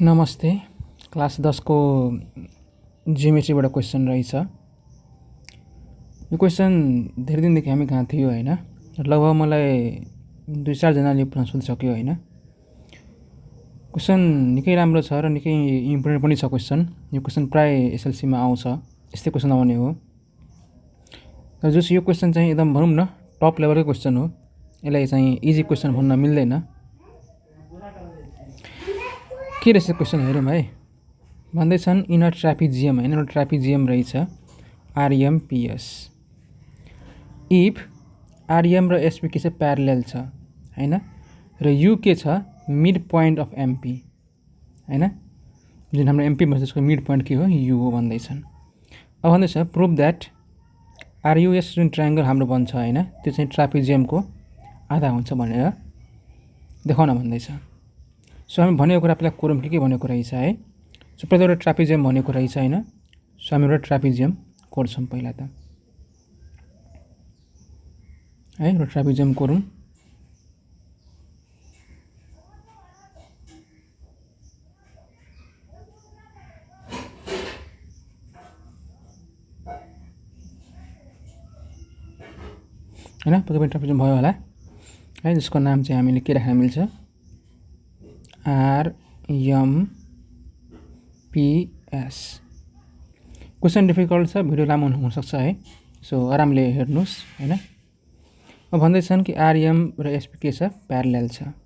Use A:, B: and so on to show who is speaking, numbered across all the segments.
A: नमस्ते। क्लास 10 को जियोमेट्रीबाट क्वेसन रहेछ। यो क्वेसन धेरै दिनदेखि हामी कहाँ थियो हैन। लगभग मलाई 2-4 जनाले पुनः सोधिसक्यो हैन। क्वेसन निकै राम्रो छ र निकै इम्पोर्टेन्ट पनि छ क्वेसन। यो क्वेसन प्राय एसएलसी मा आउँछ। यस्तै क्वेसन आउने हो। र जस यो क्वेसन चाहिँ एकदम भनौं न टप लेभलको क्वेसन हो। यसलाई चाहिँ इजी क्वेसन भन्न मिल्दैन। के रहेछ क्वेसन हेरौँ है। भन्दै छन् इन अ ट्रापेजियम हैन, एउटा ट्रापेजियम रहेछ RMPS। इफ RM र SP के छ प्यारलल छ हैन, र U के छ मिड पोइन्ट अफ MP हैन, जुन हाम्रो MP भन्छ त्यसको मिड पोइन्ट के हो U हो भन्दै छन्। अब भन्दै छ प्रुभ दैट RUS जुन ट्रायंगल हाम्रो बन्छ हैन, त्यो चाहिँ ट्रापेजियमको आधा हुन्छ भनेर देखाउन भन्दै छ। सो हामी भनेको कुरा पहिला कोरौँ के भनेको रहेछ है। सो पहिला एउटा ट्रापेजियम भनेको रहेछ हैन। सो हामी एउटा ट्रापेजियम कोर्छौँ पहिला त है। एउटा ट्रापेजियम कोरौँ। हैन, पक्कै पनि ट्रापेजियम भयो होला है। जसको नाम चाहिँ हामीले के राख्न मिल्छ RMPS। क्वेसन डिफिकल्ट छ, भिडियो लामो हुन सक्छ है। सो आरामले हेर्नुस् हैन। अब भन्दै छन् कि RM र SP के छ प्यारलल छ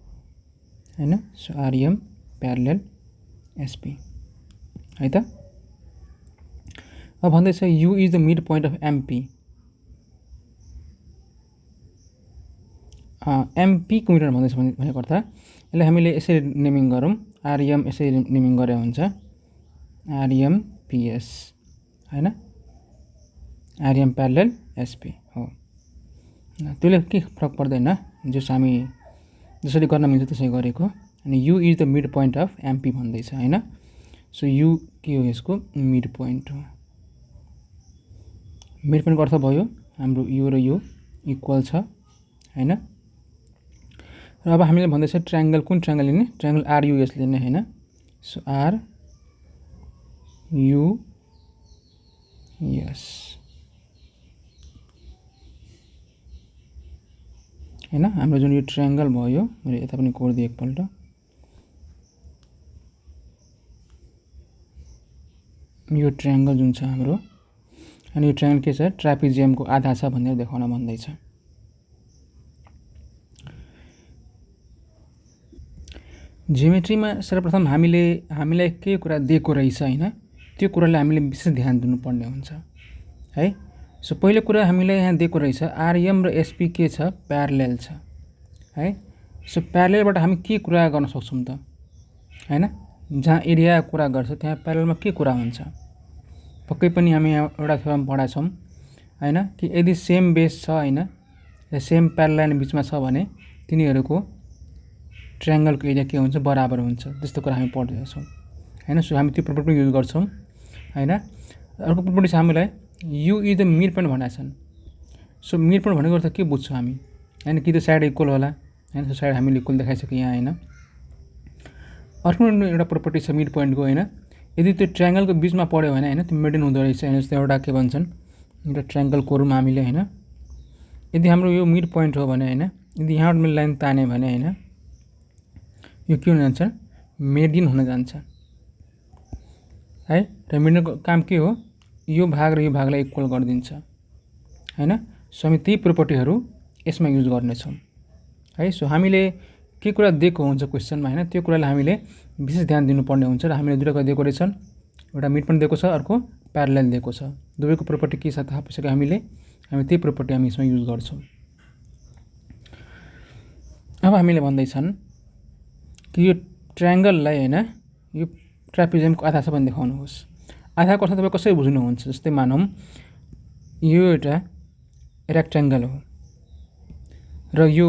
A: हैन। सो RM प्यारलल SP है त। अब भन्दै छ U is the mid point of MP। MP को मिटर भन्दैछ भनेको अर्थ यसलाई हामीले यसरी नेमिङ गरौँ। RM यसरी नेमिङ गरे हुन्छ RMPS हैन। RM प्यारलल SP हो। त्यसले के फरक पर्दैन, जस हामी जसरी गर्न मिल्छ त्यसै गरेको। अनि U is the mid point of MP भन्दैछ हैन। सो U के हो यसको मिड पोइन्ट हो। मिड पोइन्टको अर्थ भयो हाम्रो U र U इक्वल छ हैन। र अब हामीले भन्दैछ ट्रायंगल कुन ट्रायंगल लिने, ट्रायंगल RUS लिने हैन। सो RUS हैन। हाम्रो जुन यो ट्रायंगल भयो, मैले यता पनि कोड दिए एकपल्ट। यो ट्रायंगल जुन छ हाम्रो, अनि यो ट्रायंगल के छ ट्रापेजियमको आधा छ भनेर देखाउन भन्दैछ। जियोमेट्रीमा सर्वप्रथम हामीलाई के कुरा दिएको रहेछ हैन, त्यो कुरालाई हामीले विशेष ध्यान दिनुपर्ने हुन्छ है। सो पहिलो कुरा हामीलाई यहाँ दिएको रहेछ RM र SP के छ प्यारलल छ है। सो प्यारललबाट हामी के कुरा गर्न सक्छौं त हैन। जहाँ एरिया कुरा गर्छ त्यहाँ प्यारललमा के कुरा हुन्छ। पक्कै पनि हामी एउटा थ्योरम पढाछौं हैन कि यदि सेम बेस छ हैन र सेम प्यारलल लाइन बीचमा छ भने तिनीहरुको ट्रायंगलको एरिया के हुन्छ बराबर हुन्छ। त्यस्तो कुरा हामी पढ्दै छौं हैन। सो हामी त्यो प्रोपर्टी युज गर्छौं हैन। अर्को प्रोपर्टी छ हामीलाई U is the mid point भनेका छन्। सो मिड पोइन्ट भनेको अर्थ के बुझ्छौं हामी हैन, कि त साइड इक्वल होला हैन। सो साइड हामीले इक्वल देखाइसक्यो यहाँ हैन। अर्को एउटा प्रोपर्टी छ मिड पोइन्टको हैन। यदि त्यो ट्रायंगलको बीचमा पर्यो भने हैन त्यो मेन्टेन हुँदो रहेछ हैन। जस्तै एउटा के भन्छन् एउटा ट्रायंगल कोरौँ हामीले हैन। यदि हाम्रो यो मिड पोइन्ट हो भने हैन, यदि यहाँबाट मैले लाइन ताने भने हैन, यो के हुन जान्छ मेडियन हुन जान्छ है। र मेडियनको काम के हो यो भाग र यो भागलाई इक्वल गरिदिन्छ हैन। सो हामी ती प्रोपर्टीहरु यसमा युज गर्ने छौं है। सो हामीले के कुरा दिएको हुन्छ क्वेशनमा हैन, त्यो कुरालाई हामीले विशेष ध्यान दिनुपर्ने हुन्छ। र हामीले दुईटा दिएको रहेछन्, एउटा मिड पोइन्ट दिएको छ, अर्को प्यारलल दिएको छ। दुवैको प्रोपर्टी के छ थाहा पाइसक्यो हामी त्यही प्रोपर्टी हामी यसमा युज गर्छौं। अब हामीले भन्दै छन् कि यो ट्रायंगललाई हैन यो ट्रापेजियमको आधा छ भने देखाउनुहोस्। आधाको अर्थ तपाई कसरी बुझ्नुहुन्छ, जस्तै मानौं यो एउटा रेक्टेंगल हो र यो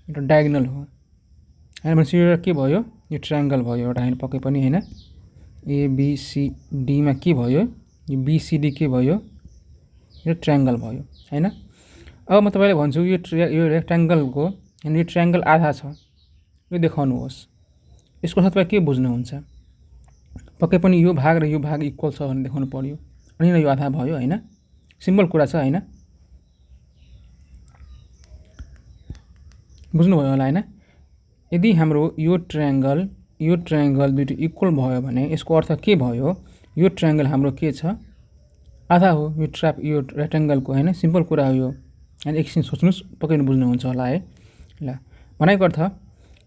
A: एउटा डायगोनल हो हैन। भनेपछि यो के भयो यो ट्रायंगल भयो एउटा हैन, पक्कै पनि हैन। ABCD मा के भयो यो BCD के भयो यो ट्रायंगल भयो हैन। अब म तपाईलाई भन्छु यो रेक्टेंगलको हैन यो ट्रायंगल आधा छ यो देखाउनुहोस्। यसको अर्थ तपाईँ के बुझ्नुहुन्छ? पक्कै पनि यो भाग र यो भाग इक्वल छ भने देखाउनु पर्यो, अनि यो आधा भयो हैन। सिम्पल कुरा छ हैन, बुझ्नुभयो होला हैन। यदि हाम्रो यो ट्रायंगल दुईटै इक्वल भयो भने यसको अर्थ के भयो? यो ट्रायंगल हाम्रो के छ? आधा हो। यो रेक्टेंगलको हैन, सिम्पल कुरा हो यो हैन। एकछिन सोच्नुस्, पक्कै पनि बुझ्नुहुन्छ होला है। ल भनेको अर्थ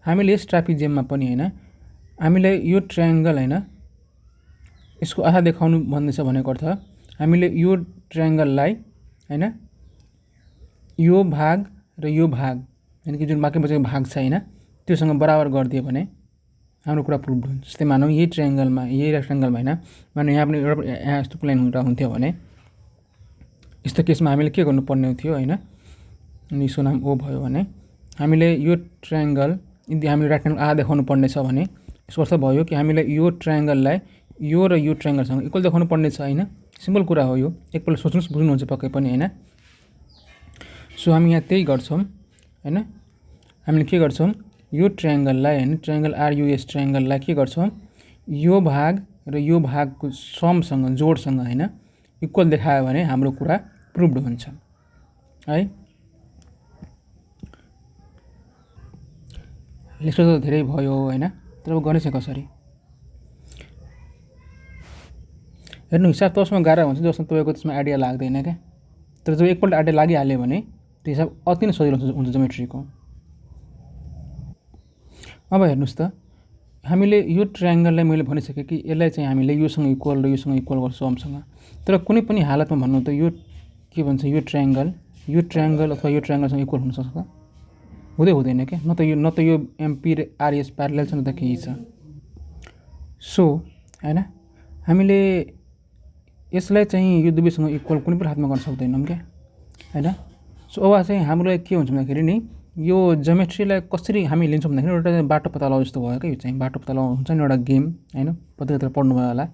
A: हामीले यस ट्रापेजियममा पनि हैन, हामीले यो ट्रायंगल हैन यसको आधा देखाउनु भन्दैछ भनेको अर्थ हामीले यो ट्रायंगललाई हैन यो भाग र यो भाग यानी कि जुन बाँकी बचेको भाग छ हैन त्योसँग बराबर गरिदियो भने हाम्रो कुरा प्रुभ हुन्छ। जस्तै मानौँ यही ट्रायंगलमा, यही रेक्टेंगलमा हैन, मानौँ यहाँ पनि यहाँ यस्तो प्लेन हुन्थ्यो भने यस्तो केसमा हामीले के गर्नुपर्ने थियो हैन, अनि यसको नाम O भयो भने हामीले यो ट्रायंगल यदि हामीले रेक्टेंगल आधा देखाउनु पर्ने छ भने यसको अर्थ भयो कि हामीले यो ट्रायंगललाई यो र यो ट्रायंगलसँग इक्वल देखाउनु पर्ने छ हैन। सिम्पल कुरा हो यो, एकपल्ट सोच्नुस्, बुझ्नुहुन्छ पक्कै पनि हैन। सो हामी यहाँ त्यही गर्छौं हैन। हामीले के गर्छौं? यो ट्रायंगललाई हैन, ट्रायंगल RUS ट्रायंगललाई के गर्छौं? यो भाग र यो भागको समसँग, जोडसँग हैन इक्वल देखायो भने हाम्रो कुरा प्रुभड हुन्छ है। लेख्न त धेरै भयो हैन, तर अब गर्ने चाहिँ कसरी? हेर्नु, हिसाब तसमा गाह्रो हुन्छ जसमा तपाईको त्यसमा आइडिया लाग्दैन क्या। तर जब एकपल्ट आइडिया लागिहाल्यो भने त्यो हिसाब अति नै सजिलो हुन्छ ज्योमेट्रीको। अब हेर्नुस् त, हामीले यो ट्रायंगललाई मैले भनिसके कि यसलाई चाहिँ हामीले योसँग इक्वल र योसँग इक्वल गर्छौं समसँग। तर कुनै पनि हालतमा भन्नु त यो के भन्छ, यो ट्रायंगल अथवा यो ट्रायंगलसँग इक्वल हुन सक्छ? हुँदैन क्या। न त यो MP र RS प्यारलल छ, न त केही छ। सो हैन, हामीले यसलाई चाहिँ यो दुवैसँग इक्वल कुनै पनि हातमा गर्न सक्दैनौं क्या हैन। सो अब चाहिँ हाम्रो के हुन्छ भन्दाखेरि नि यो ज्योमेट्रीलाई कसरी हामी लिन्छौं भन्दाखेरि एउटा बाटो पत्ता लगाउ जस्तो भयो क्या। यो चाहिँ बाटो पत्ता लगाउनु हुन्छ नि, एउटा गेम हैन, पत्रिकातिर पढ्नु भयो होला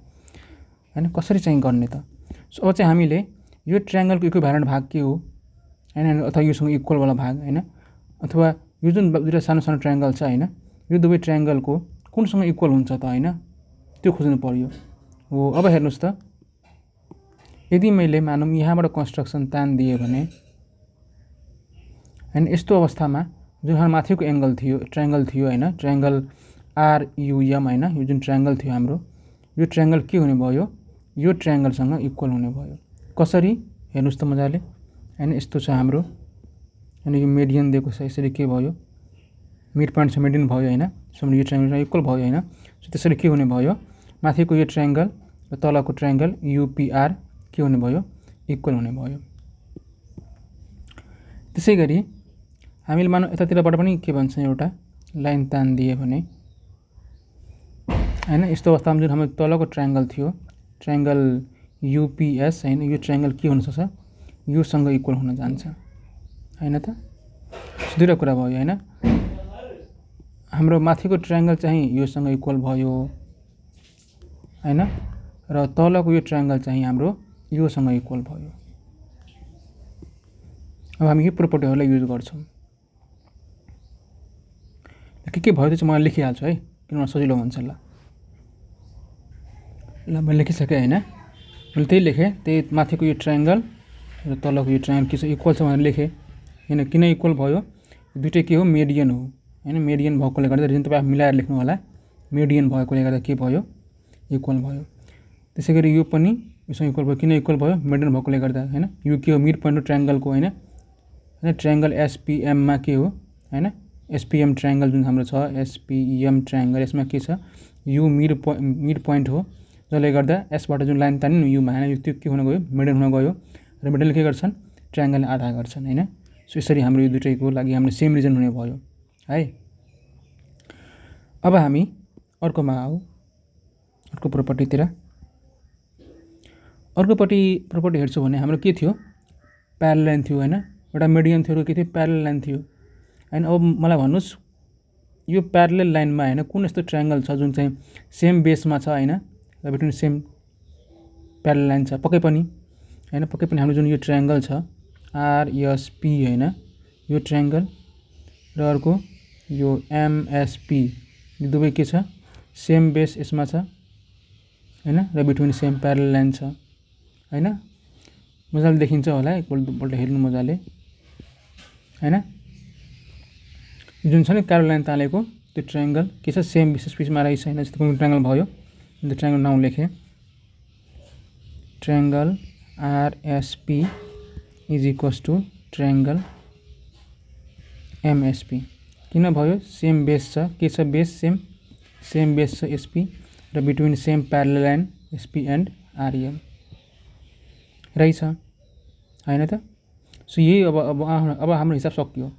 A: हैन, कसरी चाहिँ गर्ने त। सो अब चाहिँ हामीले यो ट्रायंगलको इक्विभ्यालेन्ट भाग के हो हैन, अथवा योसँग इक्वल वाला भाग हैन, अथवा यो जुन दुईटा सानो सानो ट्रायंगल छ हैन, यो दुवै ट्रायंगलको कुनसँग इक्वल हुन्छ त हैन, त्यो खोज्नु पर्यो हो। अब हेर्नुस् त, यदि मैले मानौँ यहाँबाट कन्स्ट्रक्सन तान्दिए भने हैन, यस्तो अवस्थामा जुन हाम्रो माथिको एंगल थियो, ट्रायंगल थियो हैन, ट्रायंगल RUM हैन, यो जुन ट्रायंगल थियो हाम्रो, यो ट्रायंगल के हुने भयो? यो ट्रायंगलसँग इक्वल हुने भयो। कसरी? हेर्नुस् त मजाले हैन। यस्तो छ हाम्रो अनि यो मिडियन दिएको छ, यसरी के भयो? मिड पोइन्ट छ, मिडियन भयो हैन। सो यो ट्रायंगलसँग इक्वल भयो हैन। सो त्यसरी के हुने भयो? माथिको यो ट्रायंगल र तलको ट्रायंगल UPR के हुने भयो? इक्वल हुने भयो। त्यसैगरी हामीले मानौँ यतातिरबाट पनि के भन्छ, एउटा लाइन तान्दिए भने हैन, यस्तो अवस्थामा जुन हाम्रो तलको ट्रायंगल थियो, ट्रायंगल UPS हैन, यो ट्रायंगल के हुन सक्छ? योसँग इक्वल हुन जान्छ हैन त। दुईटा कुरा भयो हैन। हाम्रो माथिको ट्रायंगल चाहिँ योसँग इक्वल भयो हैन, र तलको यो ट्रायंगल चाहिँ हाम्रो योसँग इक्वल भयो। अब हामी यो प्रोपर्टीहरुलाई युज गर्छौं। के भयो त्यो चाहिँ म लेखिहाल्छु है, किनभने सजिलो हुन्छ। ल मैले लेखिसके हैन। मैले त्यही लेखेँ, त्यही माथिको यो ट्रायंगल र तलको यो ट्रायंगल के छ, इक्वल छ भनेर लेखेँ हैन। किन इक्वल भयो? दुईटै के हो? मिडियन हो हैन। मिडियन भएकोले गर्दा रिजन तपाई मिलाएर लेख्नु होला। मिडियन भएकोले गर्दा के भयो? इक्वल भयो। त्यसैगरी यो पनि योसँग इक्वल भयो। किन इक्वल भयो? मिडियन भएकोले गर्दा हैन। यो के हो? मिड पोइन्ट ट्रायंगलको हैन, ट्रायंगल SPM मा के हो हैन, SPM ट्रायंगल जुन हाम्रो छ, SPM ट्रायंगल, यसमा के छ? यो मिड पोइन्ट हो, जसले गर्दा S बाट जुन लाइन तान्यो यो हैन, त्यो के हुन गयो? मिडियन हुन गयो। र मिडियनले के गर्छन्? ट्रायंगलले आधा गर्छन् हैन। सो यसरी हाम्रो यो दुईटैको लागि हाम्रो सेम रिजन हुने भयो है। अब हामी अर्कोमा आऊ, अर्को प्रोपर्टीतिर। अर्कोपट्टि प्रोपर्टी हेर्छौं भने हाम्रो के थियो? प्यारलल लाइन थियो हैन, एउटा मिडियन थियो र के थियो? प्यारलल लाइन थियो हैन। अब मलाई भन्नुस्, यो प्यारलल लाइनमा हैन कुन यस्तो ट्रायंगल छ जुन चाहिँ सेम बेसमा छ हैन, र बिट्विन सेम प्यारलल लाइन छ? पक्कै पनि हैन, पक्कै पनि हाम्रो जुन यो ट्रायंगल छ RSP हैन, यो ट्रायंगल र अर्को यो MSP, यो दुवै के छ? सेम बेस यसमा छ हैन र बिट्विन सेम प्यारलल लाइन छ हैन मजाले देखिन्छ होला एकपल्ट हेर्नु मजाले हैन जुन छ नि प्यारलल लाइन तालेको त्यो ट्रायंगल के छ सेम बेसिस पिसमा रहेछ हैन जस्तो कुन ट्रायंगल भयो त्यो ट्रायंगल नाउँ लेखे triangle RSP is equals to triangle MSP किन भयो सेम बेस छ के छ बेस सेम बेस छ SP र between same parallel line SP and REM रहेछ हैन त सो यही अब हाम्रो हिसाब सकियो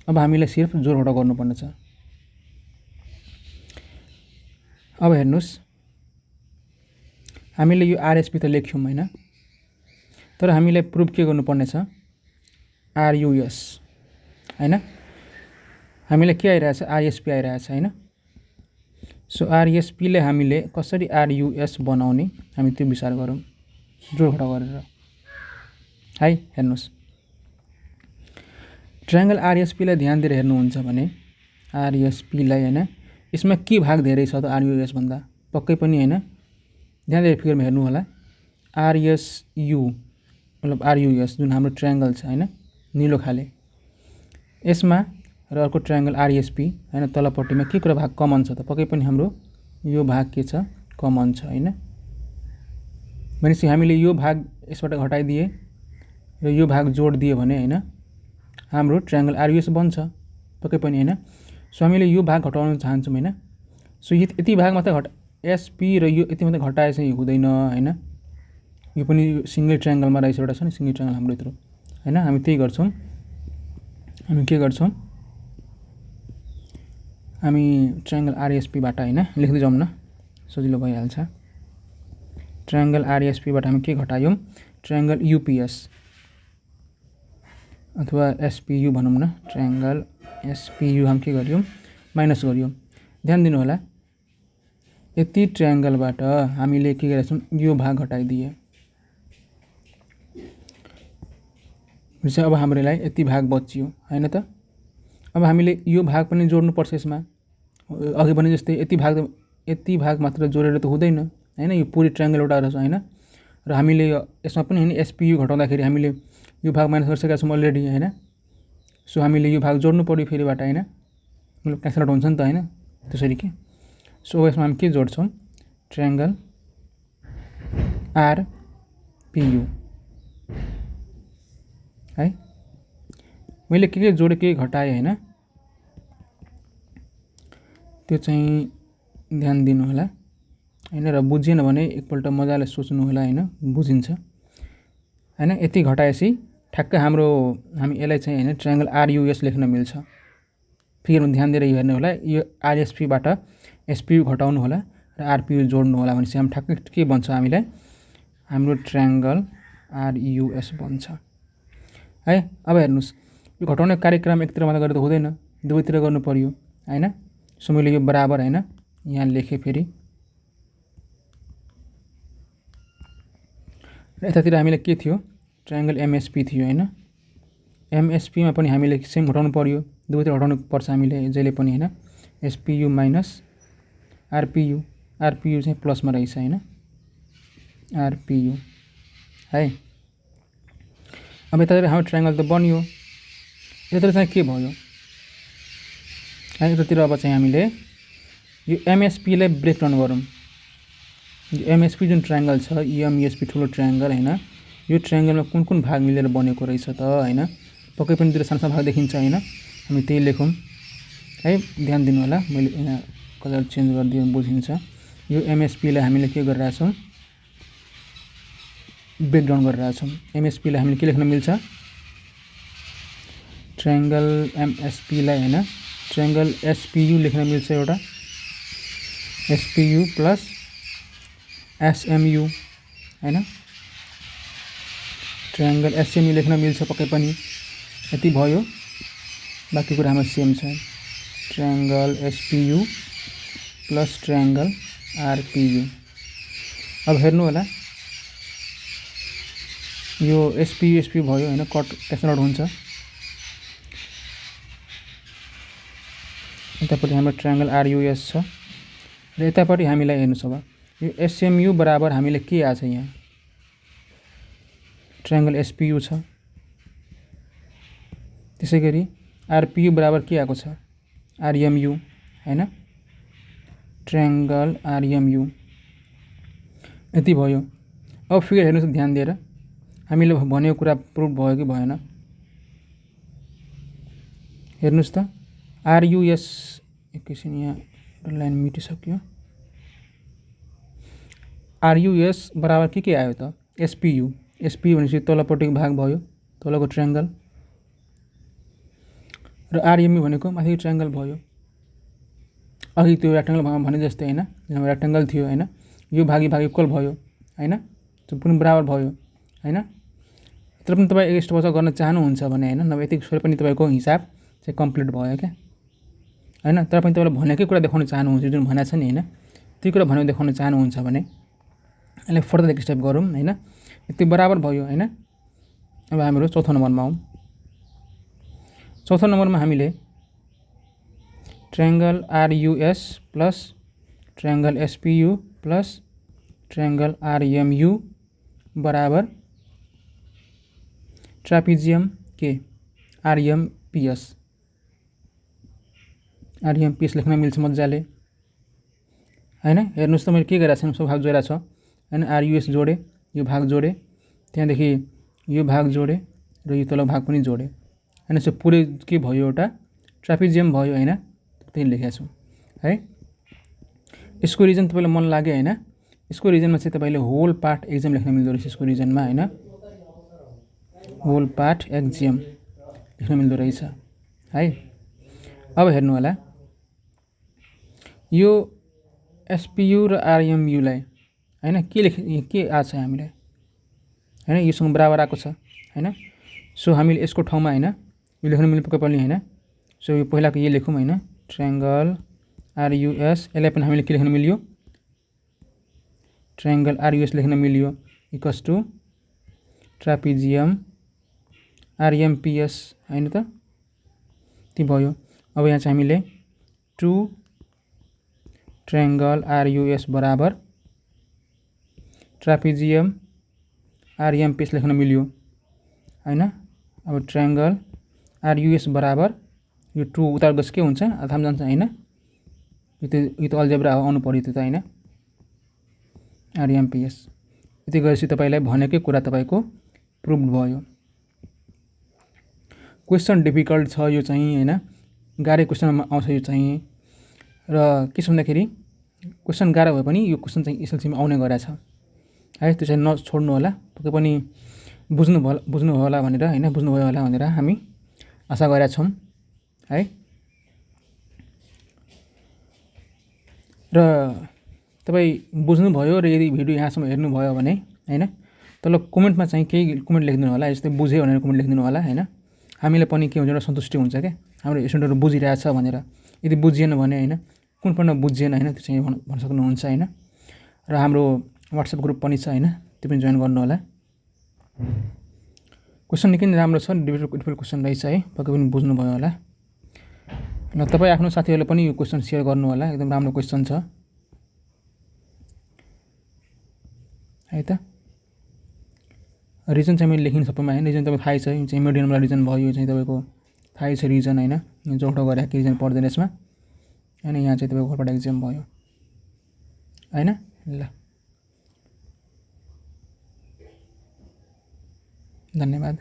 A: अब हामीलाई सिर्फ जोड घटाउ गर्नुपर्ने छ अब हेर्नुस् हामीले यो RSP त लेख्यौं हैन तर हामीलाई प्रुफ के गर्नुपर्ने छ RUS हैन हामीलाई के आइरहेछ RSP आइरहेछ हैन सो RSP ले हामीले कसरी RUS बनाउने हामी त्यो विचार गरौँ जोड घटाउ गरेर है हेर्नुस् ट्रायंगल RSP लाई ध्यान दिएर हेर्नुहुन्छ भने RSP लाई हैन यसमा के भाग धेरै छ त RUS भन्दा पक्कै पनि हैन ध्यान दिएर फिगरमा हेर्नु होला RSU मतलब RUS जुन हाम्रो ट्रायंगल छ हैन नीलो खाले यसमा र अर्को ट्रायंगल RSP हैन तलपट्टिमा के कुरा भाग कमन छ त पक्कै पनि हाम्रो यो भाग के छ कमन छ हैन भनेपछि हामीले यो भाग यसबाट घटाइदिए र यो भाग जोड दिए भने हैन हाम्रो ट्रायंगल RUS बन्छ पक्कै पनि हैन सो हामीले यो भाग घटाउन चाहन्छौं हैन सो यति भाग मात्र SP र यो यति मात्र घटाए चाहिँ हुँदैन हैन यो पनि सिंगल ट्रायंगलमा रहेछ एउटा छ नि सिंगल ट्रायंगल हाम्रो यत्रो हैन हामी त्यही गर्छौं हामी के गर्छौं हामी ट्रायंगल RSP बाट हैन लेख्दै जाउँ न सजिलो भइहाल्छ ट्रायंगल RSP बाट हामी के घटायौं ट्रायंगल UPS अथवा SPU भनौं न ट्रायंगल SPU हम के गर्यौं माइनस गर्यौं ध्यान दिनु होला यति ट्रायंगलबाट हामीले के गरेछौं यो भाग घटाइदिए त्यसै अब हामीलाई यति भाग बच्यो हैन त अब हामीले यो भाग पनि जोड्नु पर्छ यसमा अघि भने जस्तै यति भाग मात्र जोडेर त हुँदैन हैन यो पुरै ट्रायंगल एउटा रहेछ हैन र हामीले यसमा पनि हैन SPU घटाउँदाखेरि हामीले यो भाग माइनस गरिसकेका छौं अलरेडी हैन सो हामीले यो भाग जोड्नु पर्यो फेरिबाट हैन मतलब क्यान्सल आउट हुन्छ नि त हैन त्यसरी के सो यसमा हामी के जोड्छौं ट्रायंगल RPU है मैले के जोडे के घटाए हैन त्यो चाहिँ ध्यान दिनु होला हैन र बुझिएन भने एकपल्ट मजाले सोच्नु होला हैन बुझिन्छ हैन यति घटाएपछि ठ्याक्क हामी यसलाई चाहिँ हैन ट्रायंगल RUS लेख्न मिल्छ फिगरमा ध्यान दिएर हेर्नु होला यो RSP बाट SPU घटाउनु होला र RPU जोड्नु होला भनेपछि हामी ठ्याक्क के बन्छ हामीलाई हाम्रो ट्रायंगल RUS बन्छ है अब हेर्नुस् यो घटाउने कार्यक्रम एकतिर मात्र गरेर त हुँदैन दुवैतिर गर्नु पर्यो हैन सो मैले यो बराबर हैन यहाँ लेखे फेरि र यतातिर हामीले के थियो ट्रायंगल MSP थियो हैन MSP मा पनि हामीले सेम घटाउनु पर्यो दुवैतिर घटाउनु पर्छ हामीले जहिले पनि हैन SPU माइनस RPU चाहिँ प्लसमा रहेछ हैन RPU है अब यतातिर हाम्रो ट्रायंगल त बन्यो यतातिर चाहिँ के भयो है यतातिर अब चाहिँ हामीले यो MSP लाई ब्रेक डाउन गरौँ यो MSP जुन ट्रायंगल छ EMSP ठुलो ट्रायंगल हैन यो ट्रायंगलमा कुन भाग मिलेर बनेको रहेछ त हैन पक्कै पनि दुईटा सानो भाग देखिन्छ हैन हामी त्यही लेखौं है ध्यान दिनु होला मैले यहाँ कलर चेन्ज गरिदिए बुझिन्छ यो MSP लाई हामीले के गरिरहेका छौं ब्रेक डाउन गरिरहेका छौं MSP लाई हामीले के लेख्न मिल्छ ट्रायंगल MSP लाई हैन ट्रायंगल SPU लेख्न मिल्छ एउटा SPU प्लस SMU हैन ट्रायंगल SMU लेख्न मिल्छ पक्कै पनि यति भयो बाकी कुरा हाम्रो सेम छ triangle SPU plus triangle RPU अब हेर्नु होला यो SPU भयो हैन कट क्यान्सल आउट हुन्छ यतापट्टि हाम्रो ट्रायंगल RUS छ र यतापट्टि हामीलाई हेर्नुस् अब यो एसएमयु बराबर हामीले के आछ यहाँ ट्रायंगल एसपीयू छ। त्यसैगरी आरपीयू बराबर के आएको छ आरएमयू हैन ट्रायंगल आरएमयू यति भयो। अब फिगर हेर्नुस् ध्यान दिएर हामीले भनेको कुरा प्रुफ भयो कि भएन हेर्नुस् त आरयुएस एकैछिन यहाँ लाइन मेटिसक्यो आरयुएस बराबर के आयो त एसपीयू एसपीयू भनेपछि तलपट्टिको भाग भयो तलको ट्रायंगल र आरएमयू भनेको माथिको ट्रायंगल भयो। अघि त्यो रेक्टेंगल भने जस्तै हैन यहाँ रेक्टेंगल थियो हैन यो भागी भाग इक्वल भयो हैन त्यो पनि बराबर भयो हैन। तर पनि तपाई एक स्टेप गर्न चाहनुहुन्छ भने हैन नभए यति सोले पनि तपाईको हिसाब चाहिँ कम्प्लिट भयो क्या हैन। तर पनि तपाईले भनेकै कुरा देखाउन चाहनुहुन्छ जुन भनेको छ नि हैन त्यो कुरा भनेको देखाउन चाहनुहुन्छ भने यसले फर्दर एक स्टेप गरौँ हैन यति बराबर भयो हैन। अब हाम्रो चौथो नम्बरमा आउँ। चौथो नम्बरमा हामीले triangle RUS plus triangle SPU plus triangle RMU बराबर ट्रापेजियम के आरएमपीएस आरएमपीएस लेख्न मिल्छ मजाले हैन। हेर्नुस् त मैले के गरेको छु सब भाग जोडेको छ हैन आरयुएस जोडे यो भाग जोडे त्यहाँदेखि यो भाग जोडे र यो तल भाग पनि जोडे हैन। सो पुरै के भयो एउटा ट्रापेजियम भयो हैन त्यही लेखेको छु है। यसको रिजन तपाईलाई मन लाग्यो हैन यसको रिजनमा चाहिँ तपाईले होल पार्ट एक्जियम लेख्न मिल्दो रहेछ यसको रिजनमा हैन होल पार्ट एक्जियम लेख्न मिल्दो रहेछ है। अब हेर्नु होला यो एसपीयू र आरएमयू लाई हैन के आछ हामीलाई हैन योसँग बराबर आएको छ हैन। सो हामीले यसको ठाउँमा हैन यो लेख्न मिल्नु पक्कै पनि हैन। सो यो पहिलाको यो लेखौँ हैन ट्रायंगल आरयुएस यसलाई पनि हामीले के लेख्न मिल्यो ट्रायंगल आरयुएस लेख्न मिल्यो इक्वल्स टु ट्रापेजियम आरएमपीएस हैन त ती भयो। अब यहाँ चाहिँ हामीले 2 ट्रायंगल आरयुएस बराबर ट्रापेजियम आरएमपीएस लेख्न मिल्यो हैन। अब ट्रायंगल आरयुएस बराबर यो 2 उता गस के हुन्छ आधाम जान्छ हैन यो त अल्जेब्रा आउनु पर्यो त्यो त हैन आरएमपीएस यति गरेपछि तपाईलाई भनेकै कुरा तपाईको प्रुभ भयो। क्वेशन डिफिकल्ट छ यो चाहिँ हैन गाह्रो क्वेशनमा आउँछ यो चाहिँ र के छ भन्दाखेरि क्वेशन गाह्रो भए पनि यो क्वेशन चाहिँ एसएलसी मा आउने गरेछ है त्यो चाहिँ नछोड्नु होला पक्कै पनि बुझ्नु होला भनेर हैन बुझ्नु भयो होला भनेर हामी आशा गरेका छौं है। र तपाई बुझ्नु भयो र यदि भिडियो यहाँसम्म हेर्नु भयो भने हैन तल कमेन्टमा चाहिँ केही कमेन्ट लेखिदिनु होला जस्तै बुझे भनेर कमेन्ट लेखिदिनु होला हैन हामीलाई पनि के हुन्छ एउटा सन्तुष्टि हुन्छ के हाम्रो स्टुडेन्टहरु बुझिरहेछ भनेर। यदि बुझिएन भने हैन कुन पढ्न बुझिएन हैन त्यो चाहिँ भन्न सक्नुहुन्छ हैन। र हाम्रो WhatsApp ग्रुप पनि छ हैन त्यो पनि जोइन गर्नु होला। क्वेशन निकै राम्रो छ डिफिकल्ट क्वेशन रहेछ है पक्कै पनि बुझ्नु भयो होला। ल तपाई आफ्नो साथीहरुलाई पनि यो क्वेशन शेयर गर्नु होला एकदम राम्रो क्वेशन छ है त। रिजन चाहिँ मैले लेखिन सबैमा हैन रिजन तपाईलाई थाहै छ यो चाहिँ मिडियम वाला रिजन भयो यो चाहिँ तपाईको थाहै छ रिजन हैन यो जोडो गरे के रिजन पर्दैन यसमा हैन यहाँ चाहिँ तपाईको होल एक्जाम भयो हैन। ल धन्यवाद।